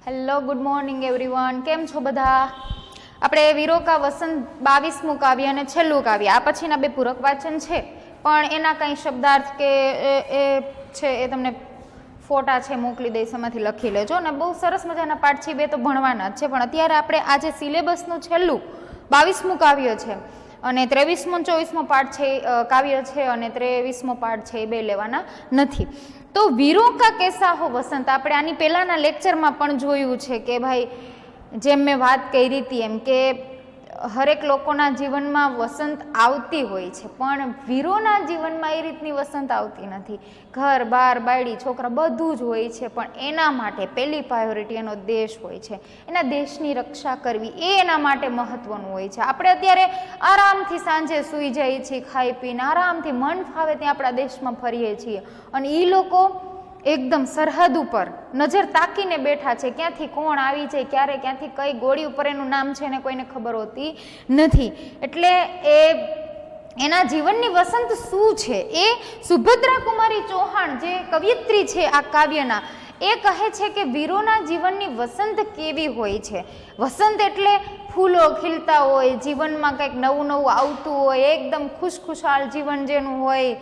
Hello, good morning everyone. કેમ છો બધા? આપણે વીરો કા વસંત 22મું કાવ્ય અને છેલ્લું કાવ્ય, આ પછીના બે પૂરક વાચન છે, પણ એના કંઈ શબ્દાર્થ કે એ છે એ તમને ફોટા છે મોકલી દઈશ, એમાંથી લખી લેજો. અને બહુ સરસ મજાના પાઠ છે, બે તો ભણવાના જ છે, પણ અત્યારે આપણે આજે સિલેબસનું છેલ્લું 22મું કાવ્ય છે અને 23મો 24મો પાઠ છે કાવ્ય છે અને 23મો પાઠ છે, એ બે લેવાના નથી. તો વીરો કા કેસા હો વસંત, આપણે આની પહેલાના લેક્ચરમાં પણ જોયું છે કે ભાઈ, જેમ મેં વાત કરી હતી એમ કે હરેક લોકોના જીવનમાં વસંત આવતી હોય છે, પણ વીરોના જીવનમાં એ રીતની વસંત આવતી નથી. ઘર બાર બાયડી છોકરા બધું જ હોય છે, પણ એના માટે પહેલી પ્રાયોરિટી એનો દેશ હોય છે. એના દેશની રક્ષા કરવી એ એના માટે મહત્વનું હોય છે. આપણે અત્યારે આરામથી સાંજે સૂઈ જઈએ છીએ, ખાઈ પીને આરામથી મન ફાવે ત્યાં આપણા દેશમાં ફરીએ છીએ, અને એ લોકો એકદમ સરહદ ઉપર નજર તાકીને બેઠા છે. ક્યાંથી કોણ આવી જાય, ક્યારે ક્યાંથી કઈ ગોળી ઉપર એનું નામ છે ને કોઈને ખબર હોતી નથી. એટલે એના જીવનની વસંત શું છે એ સુભદ્રા કુમારી ચૌહાણ, જે કવિયત્રી છે આ કાવ્યના, એ કહે છે કે વીરોના જીવનની વસંત કેવી હોય છે. વસંત એટલે ફૂલો ખીલતા હોય, જીવનમાં કંઈક નવું નવું આવતું હોય, એકદમ ખુશખુશાલ જીવન જેનું હોય,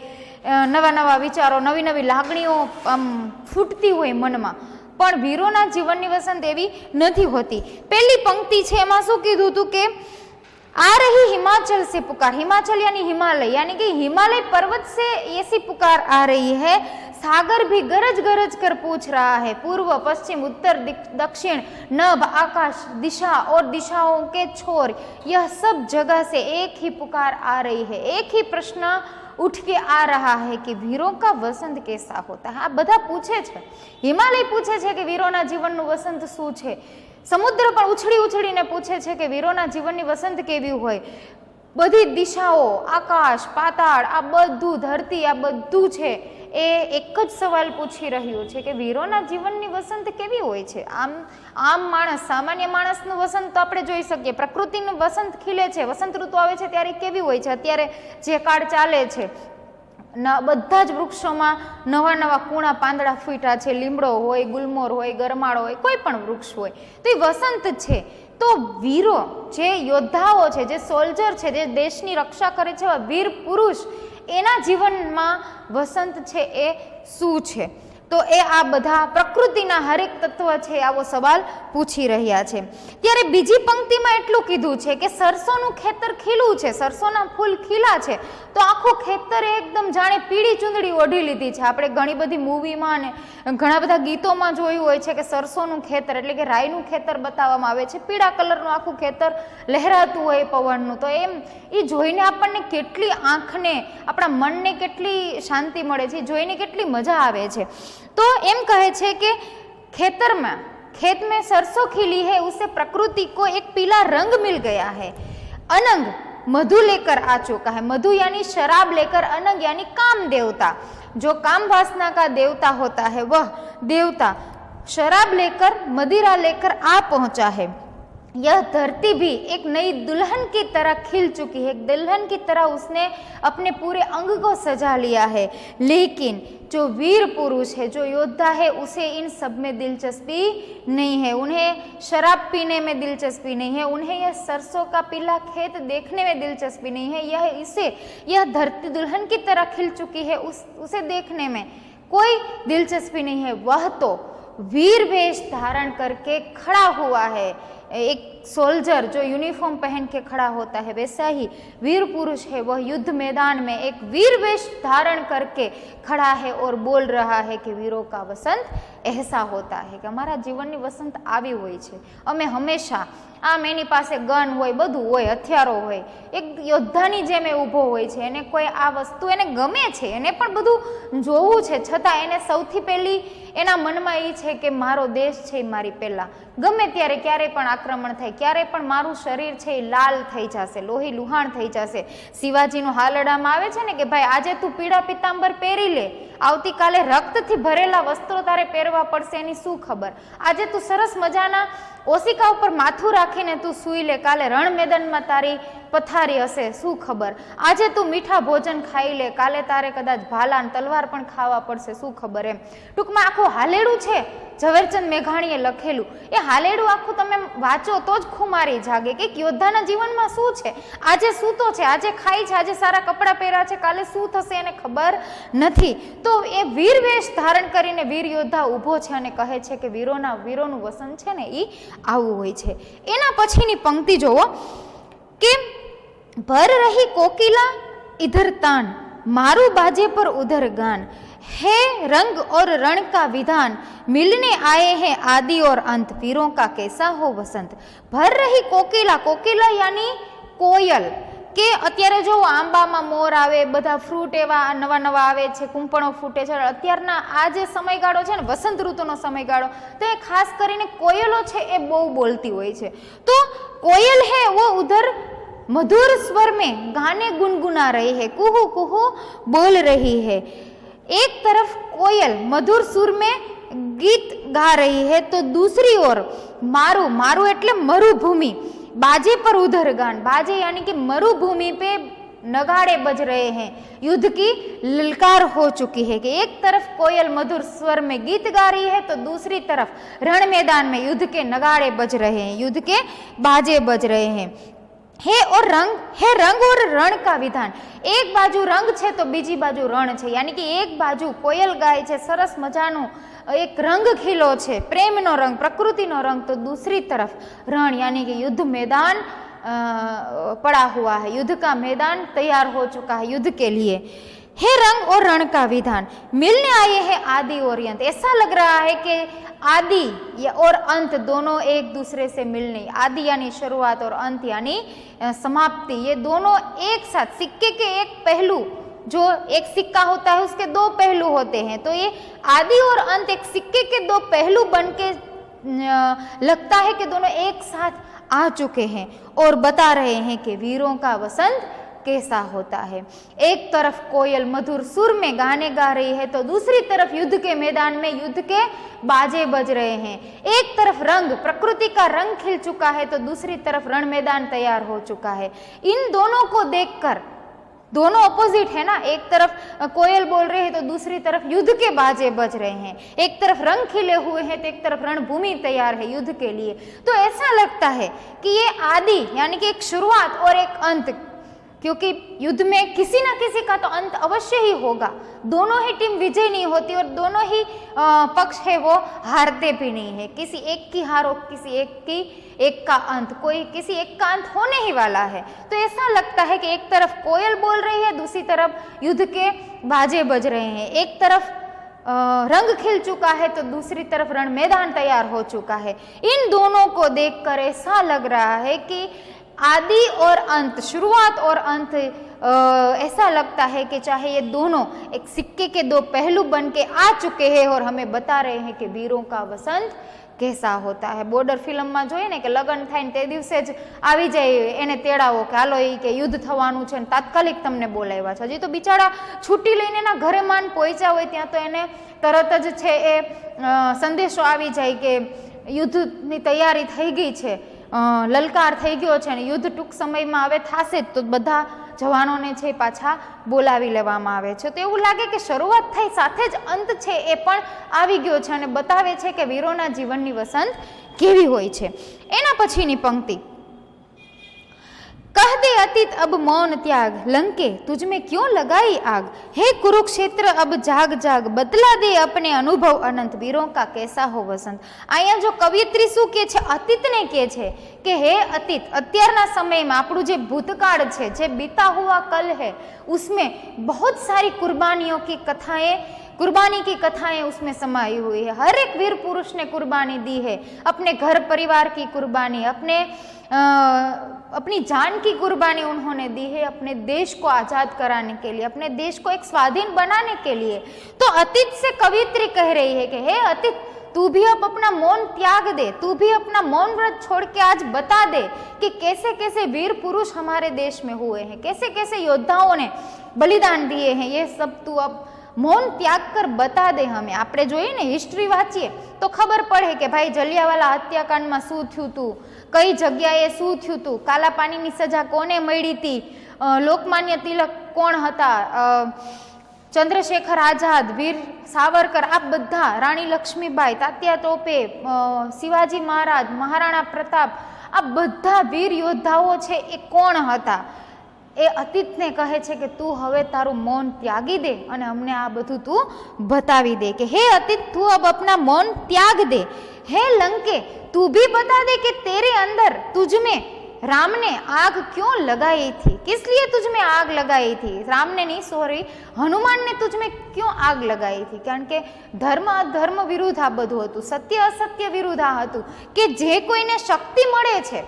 નવા નવા વિચારો, નવી નવી લાગણીઓ આમ ફૂટતી હોય મનમાં. પણ વીરોના જીવનની વસંત એવી નથી હોતી. પહેલી પંક્તિ છે એમાં શું કીધું હતું કે आ रही हिमाचल से पुकार, हिमाचल यानी हिमालय, यानी कि हिमालय पर्वत से ऐसी पुकार आ रही है, सागर भी गरज गरज कर पूछ रहा है, पूर्व पश्चिम उत्तर दक्षिण नभ आकाश दिशा और दिशाओं के छोर, यह सब जगह से एक ही पुकार आ रही है, एक ही प्रश्न उठ के आ रहा है कि वीरों का वसंत कैसा होता है. આ બધા પૂછે છે, હિમાલય પૂછે છે કે વીરોના જીવનનું વસંત શું છે. સમુદ્ર પણ ઉછળી ઉછળીને પૂછે છે કે વીરોના જીવનની વસંત કેવી હોય. બધી દિશાઓ, આકાશ પાતાળ, આ બધું, ધરતી, આ બધું છે એ એક જ સવાલ પૂછી રહ્યું છે કે વીરોના જીવનની વસંત કેવી હોય છે. આમ માણસ, સામાન્ય માણસનું વસંત તો આપણે જોઈ શકીએ, પ્રકૃતિનું વસંત ખીલે છે, વસંત ઋતુ આવે છે ત્યારે કેવી હોય છે. અત્યારે જે કાળ ચાલે છે, બધા જ વૃક્ષોમાં નવા નવા કૂણા પાંદડા ફૂટ્યા છે, લીમડો હોય, ગુલમોર હોય, ગરમાળો હોય, કોઈ પણ વૃક્ષ હોય, તો એ વસંત છે. તો વીરો, જે યોદ્ધાઓ છે, જે સોલ્જર છે, જે દેશની રક્ષા કરે છે, વીર પુરુષ, એના જીવનમાં વસંત છે એ શું છે. તો એ આ બધા પ્રકૃતિના હરેક તત્વ છે આવો સવાલ પૂછી રહ્યા છે. ત્યારે બીજી પંક્તિમાં એટલું કીધું છે કે સરસોનું ખેતર ખીલું છે, સરસોના ફૂલ ખીલા છે, તો આખું ખેતર એકદમ જાણે પીળી ચૂંદડી ઓઢી લીધી છે. આપણે ઘણી બધી મૂવીમાં ને ઘણા બધા ગીતોમાં જોયું હોય છે કે સરસોનું ખેતર એટલે કે રાઈનું ખેતર બતાવવામાં આવે છે, પીળા કલરનું આખું ખેતર લહેરાતું હોય પવનનું. તો એમ એ જોઈને આપણને કેટલી આંખને, આપણા મનને કેટલી શાંતિ મળે છે, જોઈને કેટલી મજા આવે છે. तो एम कहे छे कि खेतर में, खेत में सरसों खिली है, उसे प्रकृति को एक पीला रंग मिल गया है. अनंग मधु लेकर आ चुका है, मधु यानी शराब लेकर, अनंग यानी काम देवता, जो काम वासना का देवता होता है वह देवता शराब लेकर, मदिरा लेकर आ पहुंचा है. यह धरती भी एक नई दुल्हन की तरह खिल चुकी है, दुल्हन की तरह उसने अपने पूरे अंग को सजा लिया है. लेकिन जो वीर पुरुष है, जो योद्धा है, उसे इन सब में दिलचस्पी नहीं है. उन्हें शराब पीने में दिलचस्पी नहीं है, उन्हें यह सरसों का पीला खेत देखने में दिलचस्पी नहीं है. यह धरती दुल्हन की तरह खिल चुकी है, उसे देखने में कोई दिलचस्पी नहीं है. वह तो वीर वेश धारण करके खड़ा हुआ है. एक सोल्जर जो यूनिफॉर्म पहन के खड़ा होता है, वैसा ही वीर पुरुष है, वह युद्ध मैदान में एक वीर वेश धारण करके खड़ा है और बोल रहा है कि वीरों का वसंत ऐसा होता है, कि हमारा जीवन वसंत आवी होय छे. अमे हमेशा आम एनी पासे गन होय, बधुं होय, हथियारो होय, एक योद्धानी जेम ए ऊभो होय छे. एने कोई आ वस्तु एने गमे छे, एने पण बधुं जोवुं छे, छतां एने सौथी पहेली एना मनमा ए छे के मारो देश छे, मारी पहेला गमे त्यारे क्यारे पण आ આક્રમણ થાય, ક્યારેય પણ મારું શરીર છે એ લાલ થઈ જશે, લોહી લુહાણ થઈ જશે. શિવાજીનું હાલડામાં આવે છે ને કે ભાઈ આજે તું પીળા પિતાંબર પહેરી લે, આવતીકાલે રક્તથી ભરેલા વસ્ત્રો તારે પહેરવા પડશે, એની શું ખબર. આજે તું સરસ મજાના ઓશિકા ઉપર માથું રાખીને તું સૂઈ લે, કાલે રણ મેદાનમાં તારી પથારી હશે, શું ખબર. આજે તું મીઠા ભોજન ખાઈ લે, કાલે તારે કદાચ ભાલા તલવાર પણ ખાવા પડશે, શું ખબર. એમ ટૂંકમાં આખું હાલેડું છે ઝવેરચંદ મેઘાણીએ લખેલું. એ હાલેડું આખું તમે વાંચો તો જ ખુમારી જાગે કે યોદ્ધાના જીવનમાં શું છે. આજે સૂતો છે, આજે ખાય છે, આજે સારા કપડાં પહેર્યા છે, કાલે શું થશે એને ખબર નથી. તો એ વીર વેશ ધારણ કરીને વીર યોદ્ધા ઊભો છે અને કહે છે કે વીરોનું વસન છે ને એ આવું હોય છે. એના પછીની પંક્તિ જોવો કે ભર રહી કોકિલા इधर तान, मारू बाजे पर उधर गान, है रंग और रण का विधान, मिलने आए हैं आदि और अंत, वीरों का कैसा हो वसंत. भर रही कोकिला, कोकिला यानी कोयल. કે અત્યારે જો આંબામાં મોર આવે, બધા ફ્રૂટ એવા નવા નવા આવે છે, કુંપણો ફૂટે છે. અત્યારના આ જે સમયગાળો છે ને વસંત ઋતુનો સમયગાળો, તો એ ખાસ કરીને કોયલો છે એ બહુ બોલતી હોય છે. તો કોयल है वो उधर मधुर स्वर में गाने गुनगुना रही है, कुहू कुहू बोल रही है. एक तरफ कोयल मधुर सुर में गीत गा रही है तो दूसरी ओर मारू, मारू એટલે मरुभूमि, बाजे पर उधर गान, बाजे यानी कि मरुभूमि पे नगाड़े बज रहे हैं, युद्ध की ललकार हो चुकी है. कि एक तरफ कोयल मधुर स्वर में गीत गा रही है तो दूसरी तरफ रण मैदान में युद्ध के नगाड़े बज रहे हैं, युद्ध के बाजे बज रहे हैं. है और रंग और रण का विधान. एक बाजू रंग છે તો બીજી બાજુ રણ છે, यानी कि एक बाजू कोयल गाय છે, સરસ મજાનું एक रंग खिलो છે, प्रेमનો रंग, प्रकृतिનો रंग, तो दूसरी तरफ रण यानी कि युद्ध मैदान पड़ा हुआ है, युद्ध का मैदान तैयार हो चुका है युद्ध के लिए. है रंग और रण का विधान, मिलने आए हैं आदि और अंत. ऐसा लग रहा है कि आदि और अंत दोनों एक दूसरे से मिलने, आदि यानी शुरुआत और अंत यानी समाप्ति, ये दोनों एक साथ. सिक्के के एक पहलू, जो एक सिक्का होता है उसके दो पहलू होते हैं, तो ये आदि और अंत एक सिक्के के दो पहलू बन के लगता है कि दोनों एक साथ आ चुके हैं और बता रहे हैं कि वीरों का वसंत कैसा होता है. एक तरफ कोयल मधुर सुर में गाने गा रही है तो दूसरी तरफ युद्ध के मैदान में युद्ध के बाजे बज रहे हैं. एक तरफ रंग, प्रकृति का रंग खिल चुका है तो दूसरी तरफ रण मैदान तैयार हो चुका है. इन दोनों को देखकर, दोनों अपोजिट है ना, एक तरफ कोयल बोल रहे हैं तो दूसरी तरफ युद्ध के बाजे बज रहे हैं, एक तरफ रंग खिले हुए हैं तो एक तरफ रणभूमि तैयार है युद्ध के लिए. तो ऐसा लगता है कि ये आदि यानी कि एक शुरुआत और एक अंत, क्योंकि युद्ध में किसी ना किसी का तो अंत अवश्य ही होगा. दोनों ही टीम विजय नहीं होती और दोनों ही पक्ष है वो हारते भी नहीं है. किसी एक की हार और किसी एक का अंत, कोई किसी एक का अंत होने ही वाला है. तो ऐसा लगता है कि एक तरफ कोयल बोल रही है, दूसरी तरफ युद्ध के बाजे बज रहे हैं, एक तरफ रंग खिल चुका है तो दूसरी तरफ रण मैदान तैयार हो चुका है. इन दोनों को देखकर ऐसा लग रहा है कि आदि और अंत, शुरुआत और अंत, ऐसा लगता है कि चाहे ये दोनों एक सिक्के के दो पहलू बन के आ चुके हैं और हमें बता रहे हैं कि वीरों का वसंत कैसा होता है. બોર્ડર ફિલ્મમાં જોઈએ ને કે લગ્ન થાય ને તે દિવસે જ આવી જાય એને તેડાવો કે હાલો એ કે યુદ્ધ થવાનું છે ને તાત્કાલિક તમને બોલાવ્યા છે. હજી તો બિચારા છૂટી લઈને એના ઘરે માન પહોંચ્યા હોય ત્યાં તો એને તરત જ છે એ સંદેશો આવી જાય કે યુદ્ધની તૈયારી થઈ ગઈ છે, લલકાર થઈ ગયો છે અને યુદ્ધ ટૂંક સમયમાં હવે થશે જ, તો બધા જવાનોને છે પાછા બોલાવી લેવામાં આવે છે. તો એવું લાગે કે શરૂઆત થઈ સાથે જ અંત છે એ પણ આવી ગયો છે અને બતાવે છે કે વીરોના જીવનની વસંત કેવી હોય છે. એના પછીની પંક્તિ, कह दे अतीत अब मौन त्याग, लंके तुझ में क्यों लगाई आग, हे कुरुक्षेत्र अब जाग जाग, बदला दे अपने अनुभव अनंत, वीरों का कैसा हो वसंत. અહીંયા જો કવિયત્રી શું કહે છે, અતીતને કહે છે કે હે અતીત, અત્યારના સમયમાં આપણું જે ભૂતકાળ છે, જે बीता हुआ कल है, उसमें बहुत सारी कुर्बानियों की कथाएं, कुर्बानी की कथाएं उसमें समाई हुई है. हर एक वीर पुरुष ने कुर्बानी दी है, अपने घर परिवार की कुर्बानी, अपनी जान की कुर्बानी उन्होंने दी है अपने देश को आज़ाद कराने के लिए, अपने देश को एक स्वाधीन बनाने के लिए. तो अतीत से कवियत्री कह रही है कि हे अतीत, तू भी अब अपना मौन त्याग दे, तू भी अपना मौन व्रत छोड़ के आज बता दे कि कैसे कैसे वीर पुरुष हमारे देश में हुए हैं, कैसे कैसे योद्धाओं ने बलिदान दिए हैं, ये सब तू अब मौन त्याग कर बता दे हमें। આપણે જોઈએ ને હિસ્ટ્રી વાંચીએ તો ખબર પડે કે ભાઈ જલિયાવાલા હત્યાકાંડમાં શું થયું હતું, કઈ જગ્યાએ શું થયું હતું, કાલા પાણીની સજા કોને મળી હતી, લોકમાન્ય તિલક કોણ હતા, ચંદ્રશેખર આઝાદ, વીર સાવરકર, આ બધા, રાણી લક્ષ્મીબાઈ, તાત્યા ટોપે, શિવાજી મહારાજ, મહારાણા પ્રતાપ, આ બધા વીર યોદ્ધાઓ છે એ કોણ હતા। એ અતીતને કહે છે કે તું હવે તારું મૌન ત્યાગી દે અને અમને આ બધું તું બતાવી દે કે હે અતીત તું अब अपना मौन त्याग दे, हे लंके तू भी बता दे कि तेरे अंदर तुझ में राम ने आग क्यों लगाई थी, किस लिए तुझ में आग लगाई थी, राम ने नहीं सॉरी हनुमान ने तुझ में क्यों आग लगाई थी। कारण के धर्म अधर्म विरुद्ध आ બધું હતું, સત્ય અસત્ય વિરુદ્ધ આ હતું કે જે કોઈને શક્તિ મળે છે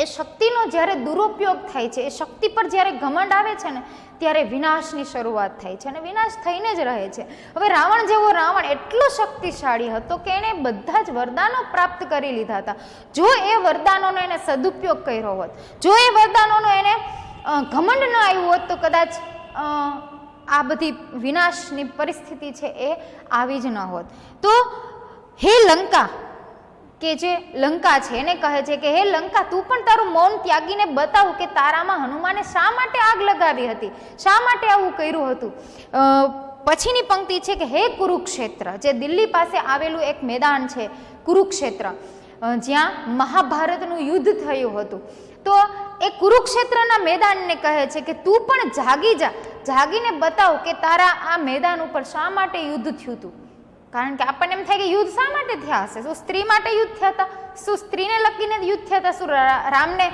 એ શક્તિનો જ્યારે દુરુપયોગ થાય છે, એ શક્તિ પર જ્યારે ઘમંડ આવે છે ને ત્યારે વિનાશની શરૂઆત થાય છે અને વિનાશ થઈને જ રહે છે। હવે રાવણ જેવો રાવણ એટલો શક્તિશાળી હતો કે એણે બધા જ વરદાનો પ્રાપ્ત કરી લીધા હતા। જો એ વરદાનોનો એને સદુપયોગ કર્યો હોત, જો એ વરદાનોનો એને ઘમંડ ન આવ્યું હોત તો કદાચ આ બધી વિનાશની પરિસ્થિતિ છે એ આવી જ ન હોત। તો હે લંકા કે જે લંકા છે એને કહે છે કે હે લંકા તું પણ તારું મૌન ત્યાગીને બતાવ કે તારામાં હનુમાને શા માટે આગ લગાવી હતી, શા માટે આવું કર્યું હતું। પછીની પંક્તિ છે કે હે કુરુક્ષેત્ર, જે દિલ્હી પાસે આવેલું એક મેદાન છે કુરુક્ષેત્ર, જ્યાં મહાભારતનું યુદ્ધ થયું હતું। તો એ કુરુક્ષેત્રના મેદાનને કહે છે કે તું પણ જાગી જા, જાગીને બતાવ કે તારા આ મેદાન ઉપર શા માટે યુદ્ધ થયું હતું। કારણ કે આપણને એમ થાય કે યુદ્ધ શા માટે થયા હશે, શું સ્ત્રી માટે યુદ્ધ થયા હતા, શું સ્ત્રીને લગીને યુદ્ધ થયા હતા, શું રામને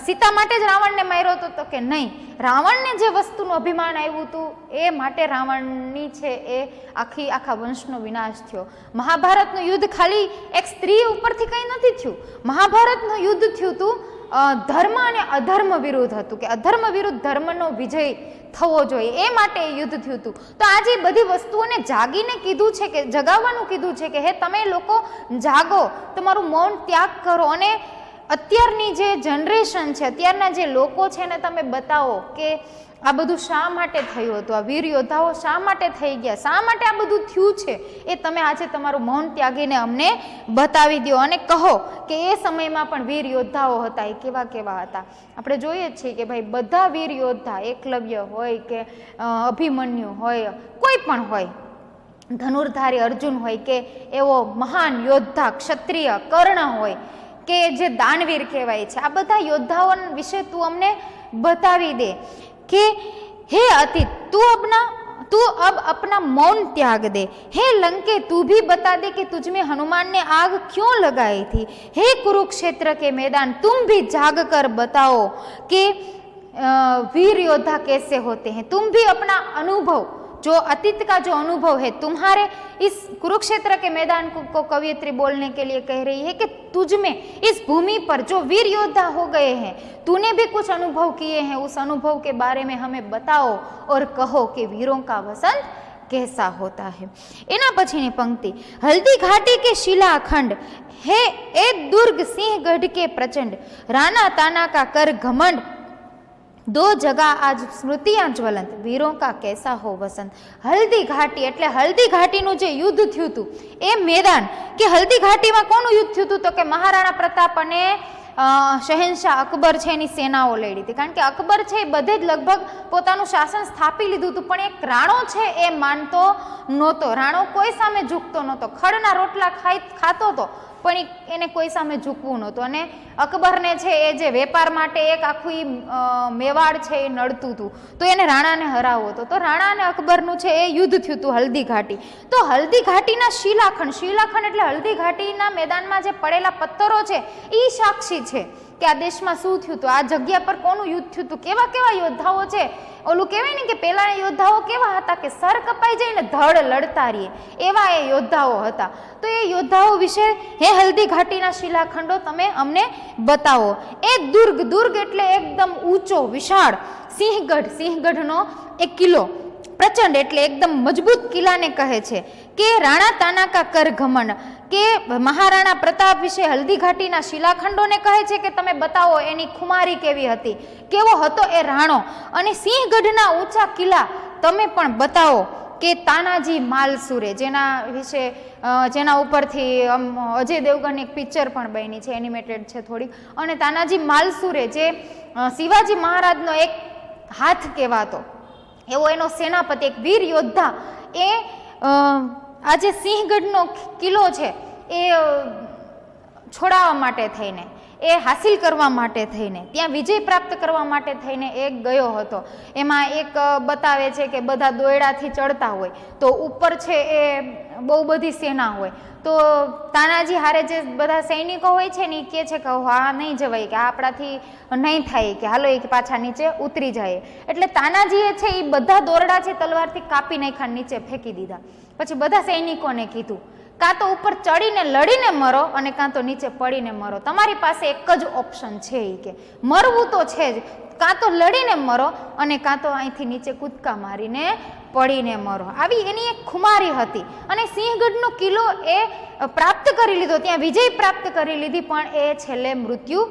સીતા માટે જ રાવણને માર્યો હતો, તો કે નહીં, રાવણને જે વસ્તુનું અભિમાન આવ્યું હતું એ માટે રાવણની છે એ આખા વંશનો વિનાશ થયો। મહાભારતનું યુદ્ધ ખાલી એક સ્ત્રી ઉપરથી કંઈ નથી થયું, મહાભારતનું યુદ્ધ થયું હતું ધર્મ અને અધર્મ વિરુદ્ધ હતું કે અધર્મ વિરુદ્ધ ધર્મનો વિજય થવો જોઈએ એ માટે યુદ્ધ થયું હતું। તો આજે બધી વસ્તુઓને જાગીને કીધું છે કે જગાવવાનું કીધું છે કે હે તમે લોકો જાગો, તમારું મૌન ત્યાગ કરો અને અત્યારની જે જનરેશન છે, અત્યારના જે લોકો છે ને તમે બતાવો કે આ બધું શા માટે થયું હતું, આ વીર યોદ્ધાઓ શા માટે થઈ ગયા, શા માટે આ બધું થયું છે, એ તમે આજે તમારું મૌન ત્યાગીને અમને બતાવી દો અને કહો કે એ સમયમાં પણ વીર યોદ્ધાઓ હતા એ કેવા કેવા હતા। આપણે જોઈએ જ છીએ કે ભાઈ બધા વીર યોદ્ધા, એકલવ્ય હોય કે અભિમન્યુ હોય, કોઈ પણ હોય, ધનુર્ધારી અર્જુન હોય કે એવો મહાન યોદ્ધા ક્ષત્રિય કર્ણ હોય કે જે દાનવીર કહેવાય છે, આ બધા યોદ્ધાઓ વિશે તું અમને બતાવી દે कि हे अतीत तू अब अपना मौन त्याग दे, हे लंके तू भी बता दे कि तुझ में हनुमान ने आग क्यों लगाई थी, हे कुरुक्षेत्र के मैदान तुम भी जाग कर बताओ कि वीर योद्धा कैसे होते हैं। तुम भी अपना अनुभव, जो अतीत का जो अनुभव है तुम्हारे इस कुरुक्षेत्र के मैदान को कवियत्री बोलने के लिए कह रही है कि तुझ में इस भूमि पर जो वीर योद्धा हो गए हैं तूने भी कुछ अनुभव किए हैं, उस अनुभव के बारे में हमें बताओ और कहो कि वीरों का वसंत कैसा होता है। एना पछीनी पंक्ति हल्दी घाटी के शिलाखंड है ए दुर्ग सिंहगढ़ के प्रचंड, राणा ताना का कर घमंड, दो जगह आज स्मृतियां ज्वलंत, वीरों का कैसा हो वसंत। हल्दी घाटी એટલે હલ્દી ઘાટીનું જે યુદ્ધ થયું હતું એ મેદાન કે હલ્દી ઘાટીમાં કોનું યુદ્ધ થયું હતું તો કે મહારાણા પ્રતાપ અને શહેનશાહ અકબર છે એની સેનાઓ લડી હતી। કારણ કે અકબર છે એ બધે જ લગભગ પોતાનું શાસન સ્થાપી લીધું હતું, પણ એક રાણો છે એ માનતો નહોતો, રાણો કોઈ સામે ઝૂકતો નહોતો, ખડના રોટલા ખાતો હતો પણ એને કોઈ સામે ઝૂકવું નહોતું અને અકબરને છે એ જે વેપાર માટે એક આખું મેવાડ છે એ નડતું હતું તો એને રાણાને હરાવવો હતો। તો રાણા અને અકબરનું છે એ યુદ્ધ થયું હતું હલ્દી ઘાટી। તો હલ્દી ઘાટીના શિલાખંડ, શિલાખંડ એટલે હલ્દી ઘાટીના મેદાનમાં જે પડેલા પથ્થરો છે એ સાક્ષી છે કે આ દેશમાં શું થયું હતું, આ જગ્યા પર કોનું યુદ્ધ થયું હતું, કેવા કેવા યોદ્ધાઓ છે। ઓલું કહેવાય ને કે પહેલાના યોદ્ધાઓ કેવા હતા કે સર કપાઈ જઈને ધડ લડતા રહીએ, એવા એ યોદ્ધાઓ હતા। તો એ યોદ્ધાઓ વિશે હે હલ્દી ઘાટીના શિલાખંડો તમે અમને બતાવો। એ દુર્ગ, દુર્ગ એટલે એકદમ ઊંચો વિશાળ, સિંહગઢ, સિંહગઢનો એક કિલ્લો પ્રચંડ એટલે એકદમ મજબૂત કિલ્લાને કહે છે કે રાણા તાનાકા કર ઘમંડ, કે મહારાણા પ્રતાપ વિશે હલ્દીઘાટીના શિલાખંડોને કહે છે કે તમે બતાવો એની ખુમારી કેવી હતી, કેવો હતો એ રાણો, અને સિંહગઢના ઊંચા કિલ્લા તમે પણ બતાવો કે તાનાજી માલસુરે, જેના વિશે જેના ઉપરથી અજય દેવગણની એક પિક્ચર પણ બની છે, એનિમેટેડ છે થોડી, અને તાનાજી માલસુરે જે શિવાજી મહારાજનો એક હાથ કહેવાતો એવો એનો સેનાપતિ, એક વીર યોદ્ધા, એ આજે સિંહગઢનો કિલ્લો છે એ છોડાવવા માટે થઈને, એ હાસિલ કરવા માટે થઈને, ત્યાં વિજય પ્રાપ્ત કરવા માટે થઈને એ ગયો હતો. એમાં એક બતાવે છે કે બધા દોયડાથી ચડતા હોય તો ઉપર છે એ બહુ બધી સેના હોય, તો તાનાજી હારે જે બધા સૈનિકો હોય છે ને એ કહે છે કે હા નહીં જવાય, કે આપણાથી નહીં થાય, કે હાલો એ પાછા નીચે ઉતરી જાય. એટલે તાનાજીએ છે એ બધા દોરડા છે તલવારથી કાપી નાખ્યા, નીચે ફેંકી દીધા. પછી બધા સૈનિકોને કીધું કાં તો ઉપર ચડીને લડીને મરો અને કાં તો નીચે પડીને મરો, તમારી પાસે એક જ ઓપ્શન છે, એ કે મરવું તો છે જ, કાં તો લડીને મરો અને કાં તો અહીંથી નીચે કૂદકા મારીને પડીને મરો. આવી એની એક ખુમારી હતી અને સિંહગઢનો કિલ્લો એ પ્રાપ્ત કરી લીધો, ત્યાં વિજય પ્રાપ્ત કરી લીધી, પણ એ છેલ્લે મૃત્યુ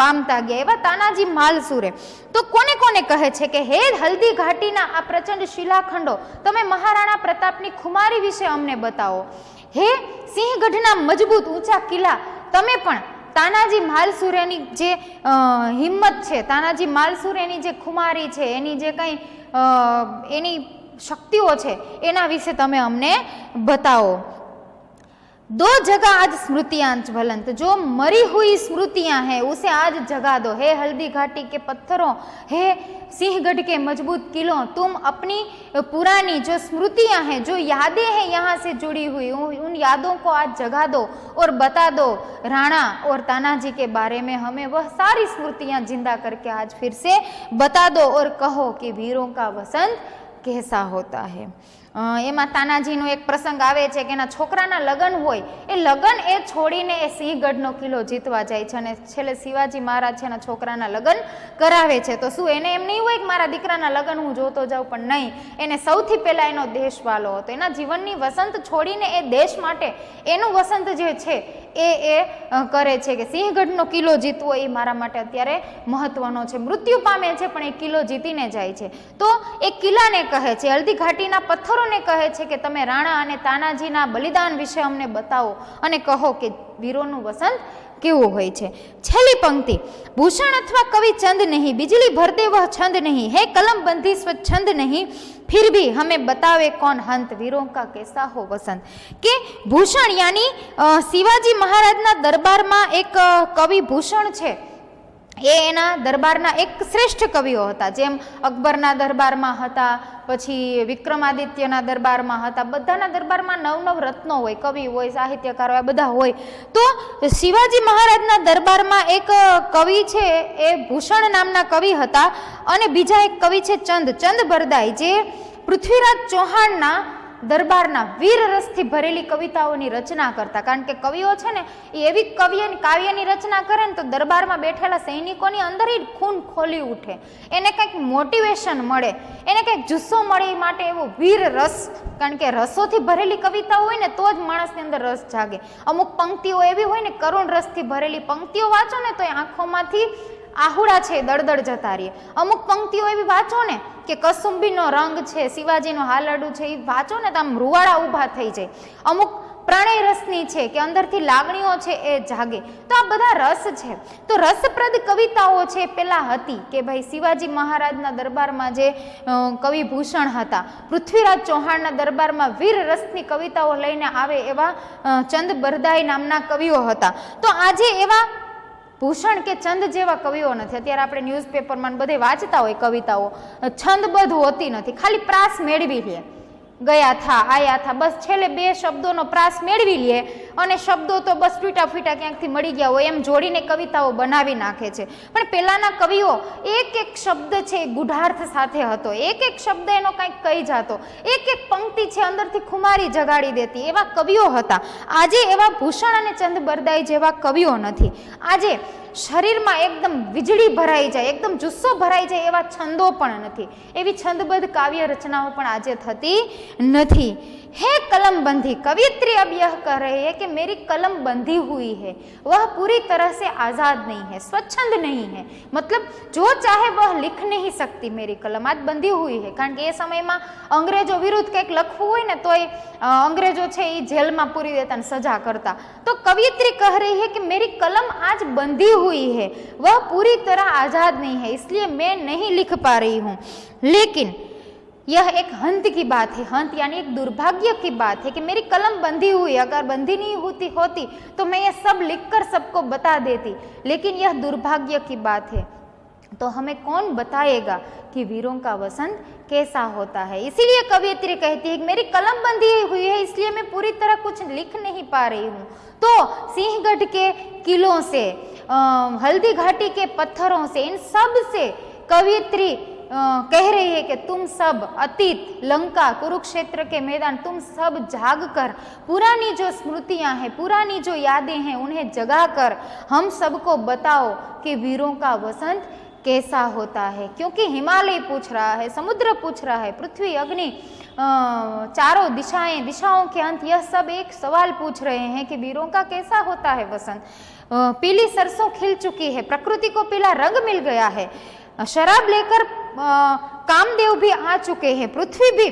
પામતા ગયા. એવા તાનાજી માલસુરે તો કોને કોને કહે છે કે હે હલ્દી ઘાટીના આ પ્રચંડ શિલાખંડો, તમે મહારાણા પ્રતાપની ખુમારી વિશે અમને બતાવો. હે સિંહગઢના મજબૂત ઊંચા કિલ્લા, તમે પણ તાનાજી માલસુરેની જે હિંમત છે, તાનાજી માલસુરેની જે ખુમારી છે, એની જે કંઈ એની શક્તિઓ છે એના વિશે તમે અમને બતાવો. दो जगह आज स्मृतियां ज्वलंत, जो मरी हुई स्मृतियां हैं उसे आज जगा दो. हे हल्दी घाटी के पत्थरों, हे सिंहगढ़ के मजबूत किलों, तुम अपनी पुरानी जो स्मृतियां हैं, जो यादें हैं यहाँ से जुड़ी हुई, उन यादों को आज जगा दो और बता दो राणा और तानाजी के बारे में. हमें वह सारी स्मृतियां जिंदा करके आज फिर से बता दो और कहो कि वीरों का वसंत कैसा होता है. એમાં તાનાજીનો એક પ્રસંગ આવે છે કે એના છોકરાના લગ્ન હોય, એ લગ્ન એ છોડીને એ સિંહગઢનો કિલ્લો જીતવા જાય છે અને છેલ્લે શિવાજી મહારાજ છે એના છોકરાના લગ્ન કરાવે છે. તો શું એને એમ નહીં હોય કે મારા દીકરાના લગ્ન હું જોતો જાઉં? પણ નહીં, એને સૌથી પહેલાં એનો દેશ વાલો હતો. એના જીવનની વસંત છોડીને એ દેશ માટે એનું વસંત જે છે એ કરે છે કે સિંહગઢનો કિલ્લો જીતવો એ મારા માટે અત્યારે મહત્વનો છે. મૃત્યુ પામે છે પણ એ કિલ્લો જીતીને જાય છે. તો એ કિલ્લાને કહે છે, હલ્દી ઘાટીના પથ્થરોને કહે છે કે તમે રાણા અને તાનાજીના બલિદાન વિશે અમને બતાવો અને કહો કે વીરોનું વસંત કેવું હોય છે. છેલ્લી પંક્તિ, ભૂષણ અથવા કવિ ચંદ નહીં, बिजली भर दे वह छंद नहीं, है कलम बंदी स्वच्छंद नहीं, फिर भी हमें बतावे कौन हंत, वीरों का कैसा हो वसंत. કે ભૂષણ યાની શિવાજી મહારાજના દરબારમાં એક કવિ ભૂષણ છે, એ એના દરબારના એક શ્રેષ્ઠ કવિઓ હતા. જેમ અકબરના દરબારમાં હતા, પછી વિક્રમાદિત્યના દરબારમાં હતા, બધાના દરબારમાં નવ નવ રત્નો હોય, કવિ હોય, સાહિત્યકાર હોય, બધા હોય. તો શિવાજી મહારાજના દરબારમાં એક કવિ છે એ ભૂષણ નામના કવિ હતા, અને બીજા એક કવિ છે ચંદ બરદાઈ, જે પૃથ્વીરાજ ચૌહાણના દરબારના વીર રસથી ભરેલી કવિતાઓની રચના કરતા. કારણ કે કવિઓ છે ને એ એવી કાવ્યની રચના કરે ને તો દરબારમાં બેઠેલા સૈનિકોની અંદર જ ખૂન ખોલી ઉઠે, એને કંઈક મોટિવેશન મળે, એને કંઈક જુસ્સો મળે, એ માટે એવો વીર રસ, કારણ કે રસોથી ભરેલી કવિતાઓ હોય ને તો જ માણસની અંદર રસ જાગે. અમુક પંક્તિઓ એવી હોય ને કરુણ રસથી ભરેલી પંક્તિઓ વાંચો ને તો એ આંખોમાંથી આહુડા છે દળદળ જતા રહીએ. અમુક પંક્તિઓ એવી વાંચો ને કે કસુંબીનો રંગ છે, શિવાજીનો હાલરડું છે, એ વાંચો ને તો આમ રૂવાડા ઊભા થઈ જાય. અમુક પ્રણય રસની છે કે અંદરથી લાગણીઓ છે એ જાગે. તો આ બધા રસ છે. તો રસપ્રદ કવિતાઓ છે પેલા હતી કે ભાઈ શિવાજી મહારાજના દરબારમાં જે કવિ ભૂષણ હતા, પૃથ્વીરાજ ચૌહાણના દરબારમાં વીર રસની કવિતાઓ લઈને આવે એવા ચંદ બરદાઈ નામના કવિઓ હતા. તો આજે એવા ભૂષણ કે ચંદ જેવા કવિઓ નથી. અત્યારે આપણે ન્યૂઝપેપરમાં બધે વાંચતા હોય કવિતાઓ, છંદબદ્ધ હોતી નથી, ખાલી પ્રાસ મેળવી લે, ગયા થા આયા થા, બસ છેલ્લે બે શબ્દોનો પ્રાસ મેળવી લે અને શબ્દો તો બસ ફીટા ફીટા ક્યાંકથી મળી ગયા હોય એમ જોડીને કવિતાઓ બનાવી નાખે છે. પણ પહેલાના કવિઓ એક એક શબ્દ છે એ ગુઢાર્થ સાથે હતો, એક એક શબ્દ એનો કંઈક કહી જતો, એક એક પંક્તિ છે અંદરથી ખુમારી જગાડી દેતી, એવા કવિઓ હતા. આજે એવા ભૂષણ અને ચંદ બરદાઈ જેવા કવિઓ નથી. આજે શરીરમાં એકદમ વીજળી ભરાઈ જાય, એકદમ જુસ્સો ભરાઈ જાય એવા છંદો પણ નથી, એવી છંદબદ્ધ કાવ્ય રચનાઓ પણ આજે થતી નથી। है कलम बंधी, कवियत्री अब यह कह रही है कि मेरी कलम बंधी हुई है, वह पूरी तरह से आज़ाद नहीं है, स्वच्छंद नहीं है, मतलब जो चाहे वह लिख नहीं सकती मेरी कलम, आज बंधी हुई है। कारण के ए समय में अंग्रेजों विरुद्ध कंईक लखवुं होय ने तोय अंग्रेजों छे ई जेल में पूरी देता ने सजा करता। तो कवियत्री कह रही है कि मेरी कलम आज बंधी हुई है, वह पूरी तरह आज़ाद नहीं है, इसलिए मैं नहीं लिख पा रही हूँ। लेकिन यह एक हंत की बात है, हंत यानी एक दुर्भाग्य की बात है कि मेरी कलम बंधी हुई, अगर बंधी नहीं होती तो मैं ये सब लिखकर सबको बता देती, लेकिन यह दुर्भाग्य की बात है। तो हमें कौन बताएगा कि वीरों का वसंत कैसा होता है। इसीलिए कवियत्री कहती है कि मेरी कलम बंधी हुई है, इसलिए मैं पूरी तरह कुछ लिख नहीं पा रही हूँ। तो सिंहगढ़ के किलों से, हल्दी घाटी के पत्थरों से, इन सब से कवियत्री कह रही है कि तुम सब अतीत, लंका, कुरुक्षेत्र के मैदान, तुम सब जाग कर पुरानी जो स्मृतियां हैं, पुरानी जो यादें हैं, उन्हें जगा कर हम सबको बताओ कि वीरों का वसंत कैसा होता है। क्योंकि हिमालय पूछ रहा है, समुद्र पूछ रहा है, पृथ्वी, अग्नि, चारों दिशाओं के अंत, यह सब एक सवाल पूछ रहे हैं कि वीरों का कैसा होता है वसंत। पीली सरसों खिल चुकी है, प्रकृति को पीला रंग मिल गया है, शराब लेकर कामदेव भी आ चुके हैं, पृथ्वी भी,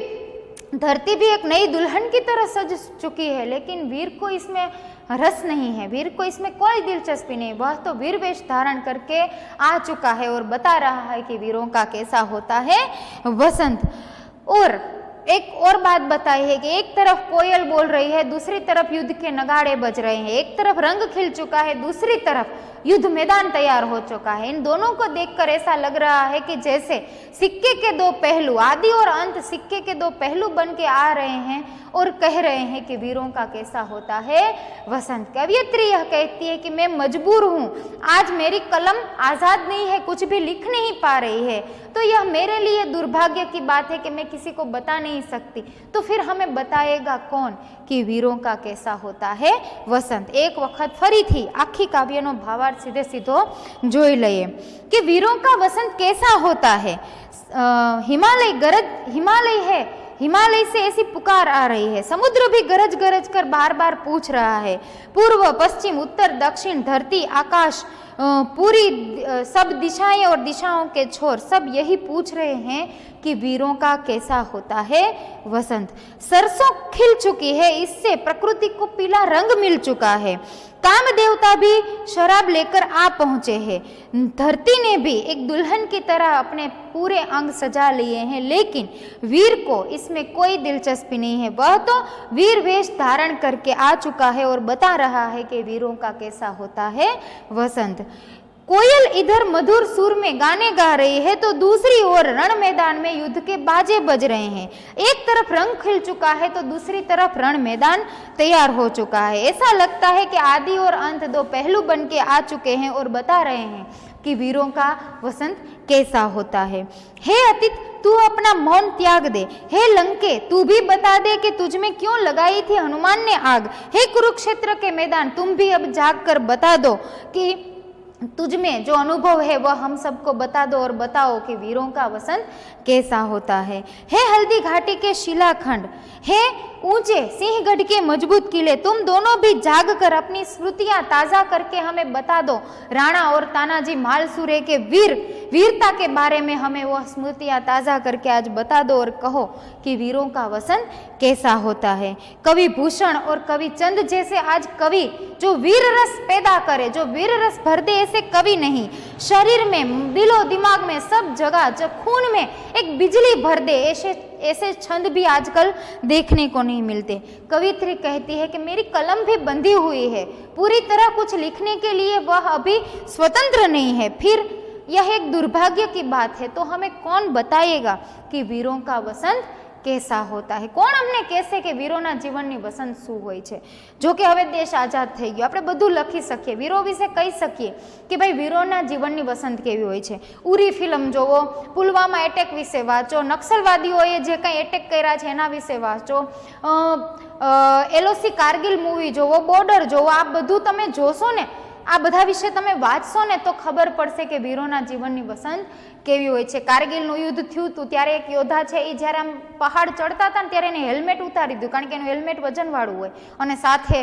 धरती भी एक नई दुल्हन की तरह सज चुकी है, लेकिन वीर को इसमें रस नहीं है, वीर को इसमें कोई दिलचस्पी नहीं। वह तो वीर वेश धारण करके आ चुका है और बता रहा है कि वीरों का कैसा होता है वसंत। और एक और बात बताई है कि एक तरफ कोयल बोल रही है, दूसरी तरफ युद्ध के नगाड़े बज रहे हैं, एक तरफ रंग खिल चुका है, दूसरी तरफ युद्ध मैदान तैयार हो चुका है। इन दोनों को देखकर ऐसा लग रहा है कि जैसे सिक्के के दो पहलू, आदि और अंत सिक्के के दो पहलू बन के आ रहे हैं और कह रहे हैं कि वीरों का कैसा होता है वसंत। कवियत्री यह कहती है कि मैं मजबूर हूँ, आज मेरी कलम आज़ाद नहीं है, कुछ भी लिख नहीं पा रही है, तो यह मेरे लिए दुर्भाग्य की बात है कि मैं किसी को बता नहीं सकती। तो फिर हमें बताएगा कौन कि वीरों का कैसा होता है वसंत। एक वक्त फरी थी आखी काव्यनो भावार्थ सीधे सीधो जोई लईए कि वीरों का वसंत कैसा होता है। हिमालय है, हिमालय से ऐसी पुकार आ रही है, समुद्र भी गरज गरज कर बार बार पूछ रहा है, पूर्व, पश्चिम, उत्तर, दक्षिण, धरती, आकाश, पूरी सब दिशाएं और दिशाओं के छोर सब यही पूछ रहे हैं कि वीरों का कैसा होता है वसंत। सरसों खिल चुकी है, इससे प्रकृति को पीला रंग मिल चुका है, काम देवता भी शराब लेकर आ पहुंचे हैं, धरती ने भी एक दुल्हन की तरह अपने पूरे अंग सजा लिए हैं, लेकिन वीर को इसमें कोई दिलचस्पी नहीं है। वह तो वीर वेश धारण करके आ चुका है और बता रहा है कि वीरों का कैसा होता है वसंत। कोयल इधर मधुर सुर में गाने गा रही है तो दूसरी ओर रण मैदान में युद्ध के बाजे बज रहे हैं। एक तरफ रंग खिल चुका है तो दूसरी तरफ रण मैदान तैयार हो चुका है। ऐसा लगता है कि आदि और अंत दो पहलू बन के आ चुके हैं और बता रहे हैं कि वीरों का वसंत कैसा होता है। हे अतीत, तू अपना मौन त्याग दे, हे लंके तू भी बता दे कि तुझ में क्यों लगाई थी हनुमान ने आग, हे कुरुक्षेत्र के मैदान तुम भी अब जाग कर बता दो कि तुझ में जो अनुभव है वह हम सबको बता दो और बताओ कि वीरों का वसंत कैसा होता है। हे हल्दी घाटी के शिलाखंड, हे ऊंचे सिंहगढ़ के मजबूत किले, तुम दोनों भी जाग कर अपनी स्मृतियां ताजा करके हमें बता दो। राणा और तानाजी मालसूरे के वीरता के बारे में हमें वह स्मृतियां ताजा करके आज बता दो और कहो कि वीरों का वसंत कैसा होता है। कवि भूषण और कवि चंद जैसे आज कवि जो वीर रस पैदा करे, जो वीर रस भर दे, ऐसे कवि नहीं। शरीर में, दिलो दिमाग में, सब जगह जो खून में एक बिजली भर दे, ऐसे छंद भी आजकल देखने को नहीं मिलते। कवित्री कहती है कि मेरी कलम भी बंधी हुई है, पूरी तरह कुछ लिखने के लिए वह अभी स्वतंत्र नहीं है। फिर यह एक दुर्भाग्य की बात है, तो हमें कौन बताएगा कि वीरों का वसंत कैसा होता है? कोण अमने कहेशे कि वीरोना जीवननी वसंत शुं होय छे? जो कि हवे देश आजाद थई गयो, आपणे बधुं लखी शकीए, वीरो विषे कही शकीए कि भाई वीरोना जीवननी वसंत केवी होय छे। उरी फिल्म जोवो, पुलवामा एटेक विषे वाँचो, नक्सलवादीओए जे कंई एटेक कर्या छे एना विषे वाँचो, LOC कारगिल मूवी जोवो, बॉर्डर जोवो, आ बधुं तमे जोशो ने આ બધા વિશે તમે વાંચશો ને તો ખબર પડશે કે વીરોના જીવનની વસંત કેવી હોય છે. કારગિલનું યુદ્ધ થયું હતું ત્યારે એક યોદ્ધા છે એ જ્યારે આમ પહાડ ચડતા હતા ને ત્યારે એને હેલ્મેટ ઉતારી દીધું, કારણ કે એનું હેલ્મેટ વજનવાળું હોય અને સાથે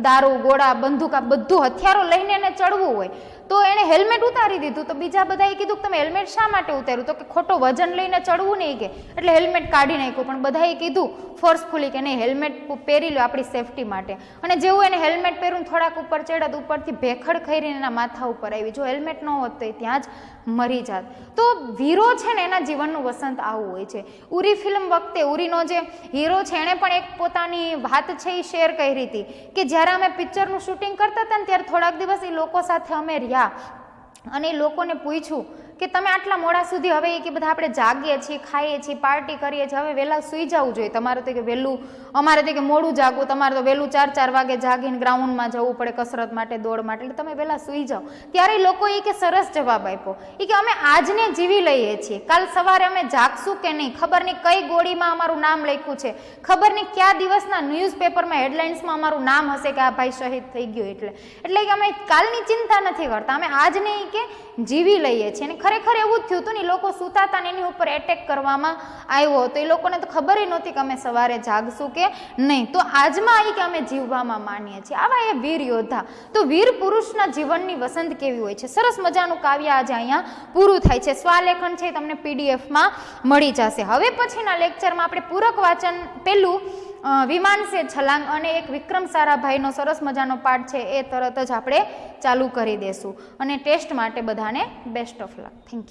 દારૂ, ગોળા, બંદૂક આ બધું હથિયારો લઈને એને ચડવું હોય તો એણે હેલ્મેટ ઉતારી દીધું. તો બીજા બધાએ કીધું કે તમે હેલ્મેટ શા માટે ઉતાર્યું? તો કે ખોટો વજન લઈને ચડવું નહીં કે, એટલે હેલ્મેટ કાઢી નાખ્યું. પણ બધાએ કીધું ફોર્સફુલી કે નહીં, હેલ્મેટ પહેરી લો આપણી સેફટી માટે. અને જેવું એને હેલ્મેટ પહેર્યું થોડાક ઉપર ચડ્યા તો ઉપરથી ભેખડ ખઈને એના માથા ઉપર આવી. જો હેલ્મેટ ન હોત તો એ ત્યાં જ મરી જાત. તો વીરો છે ને એના જીવનનું વસંત આવું હોય છે. ઉરી ફિલ્મ વખતે ઉરીનો જે હીરો છે એણે પણ એક પોતાની વાત છે એ શેર કરી હતી કે જ્યારે અમે પિક્ચરનું શૂટિંગ કરતા હતા ને ત્યારે થોડાક દિવસ એ લોકો સાથે અમે રહ્યા અને એ લોકોને પૂછ્યું કે તમે આટલા મોડા સુધી હવે કે બધા આપણે જાગીએ છીએ, ખાઈએ છીએ, પાર્ટી કરીએ છીએ, હવે વહેલા સૂઈ જવું જોઈએ. તમારે તો કે વહેલું, અમારે તો કે મોડું જાગવું, તમારે તો વહેલું 4-4 વાગે જાગીને ગ્રાઉન્ડમાં જવું પડે કસરત માટે, દોડ માટે, એટલે તમે વહેલા સૂઈ જાઓ. ત્યારે લોકોએ કે સરસ જવાબ આપ્યો એ કે અમે આજને જીવી લઈએ છીએ, કાલ સવારે અમે જાગશું કે નહીં, ખબર નહીં કઈ ગોળીમાં અમારું નામ લખ્યું છે, ખબર નહીં કયા દિવસના ન્યૂઝપેપરમાં હેડલાઇન્સમાં અમારું નામ હશે કે આ ભાઈ શહીદ થઈ ગયો. એટલે કે અમે કાલની ચિંતા નથી કરતા, અમે આજને કે જીવી લઈએ છીએ. અને ખરેખર એવું જ થયું હતું ને, લોકો સૂતા હતા ને એની ઉપર એટેક કરવામાં આવ્યો હતો. એ લોકોને તો ખબર નહોતી કે અમે સવારે જાગશું કે નહીં. તો આજમાં આવી કે અમે જીવવામાં માનીએ છીએ. આવા એ વીર યોદ્ધા. તો વીર પુરુષના જીવનની વસંત કેવી હોય છે. સરસ મજાનું કાવ્ય આજે અહીંયા પૂરું થાય છે. સ્વાલેખન છે તમને પીડીએફમાં મળી જશે. હવે પછીના લેક્ચરમાં આપણે પૂરક વાચન પેલું વિમાન સે છલાંગ અને એક વિક્રમ સારાભાઈનો સરસ મજાનો પાઠ છે એ તરત જ આપણે ચાલુ કરી દેશું. અને ટેસ્ટ માટે બધાને best of luck. Thank you.